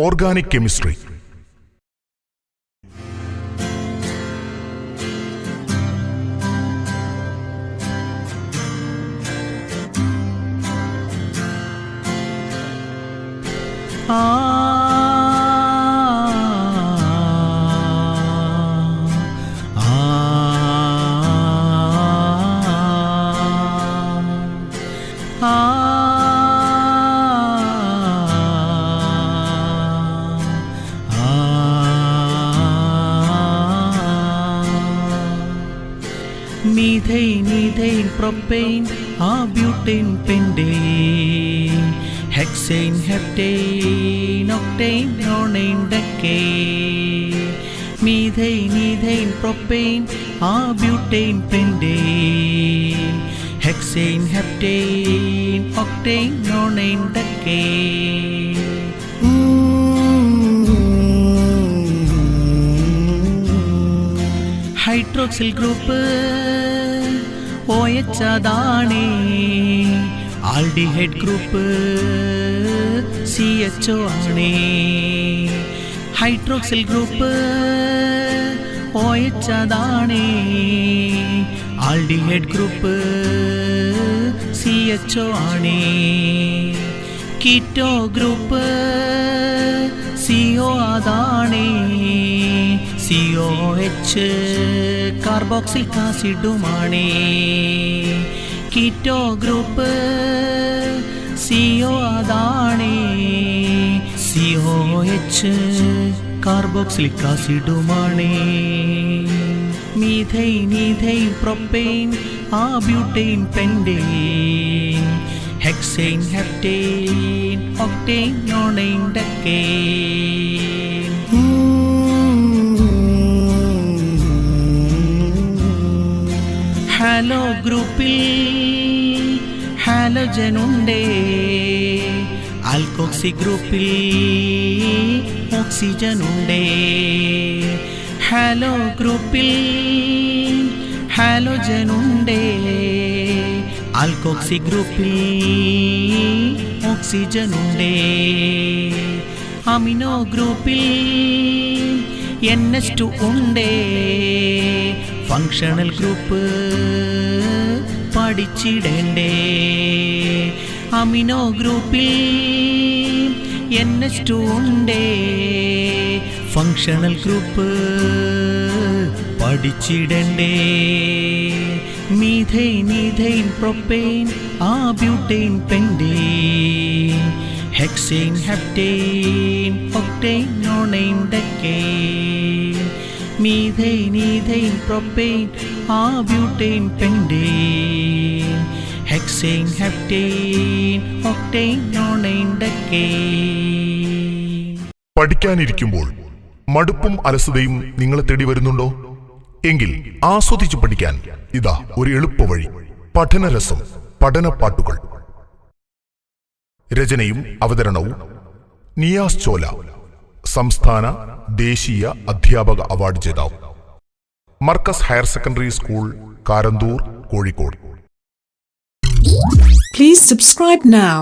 Organic chemistry. Methane, ethane, propane, butane, pentane, hexane, heptane, octane, nonane, decane. Methane, ethane, propane, butane, pentane, hexane, heptane, octane, nonane, decane. Hydroxyl group OH അതാണ്, aldehyde group CHO ആണ്. Hydroxyl group OH അതാണ്, aldehyde group CHO ആണ്. Keto group CO അതാണ്, COH carboxylic ആസിഡുമാണ്. Keto group CO അതാണ്, COH carboxylic ആസിഡുമാണ്. Methane, ethane, propane, butane, pentane, hexane, heptane, octane, nonane, decane. Halo ഗ്രൂപ്പിൽ halogen ഉണ്ട്, alkoxy ഗ്രൂപ്പിൽ ഓക്സിജൻ ഉണ്ട്. ഹാലോ ഗ്രൂപ്പിൽ ഹാലോജൻ ഉണ്ട്, ആൽക്കോക്സി ഗ്രൂപ്പിൽ ഓക്സിജൻ ഉണ്ട്. അമിനോ ഗ്രൂപ്പിൽ NH2 ഉണ്ട്. Functional group പഠിച്ചിടണ്ടേ. അമിനോ ഗ്രൂപ്പിൽ NH2 ഉണ്ട്, ഫങ്ഷണൽ ഗ്രൂപ്പ് പഠിച്ചിടണ്ടേ. Methane, ethane, propane, butane, pentane, hexane, heptane, octane, nonane, decane. Methane, ethane, propane, butane, pentane, hexane, heptane, octane, nonane, decane. പഠിക്കാനിരിക്കുമ്പോൾ മടുപ്പും അലസതയും നിങ്ങളെ തേടി വരുന്നുണ്ടോ? എങ്കിൽ ആസ്വദിച്ചു പഠിക്കാൻ ഇതാ ഒരു എളുപ്പവഴി. പഠനരസം, പഠനപ്പാട്ടുകൾ. രചനയും അവതരണവും നിയാസ് ചോല, സംസ്ഥാന ദേശീയ അധ്യാപക അവാർഡ് ജേതാവ്, Markaz higher secondary school, Karanthur, Kozhikode. Please subscribe now.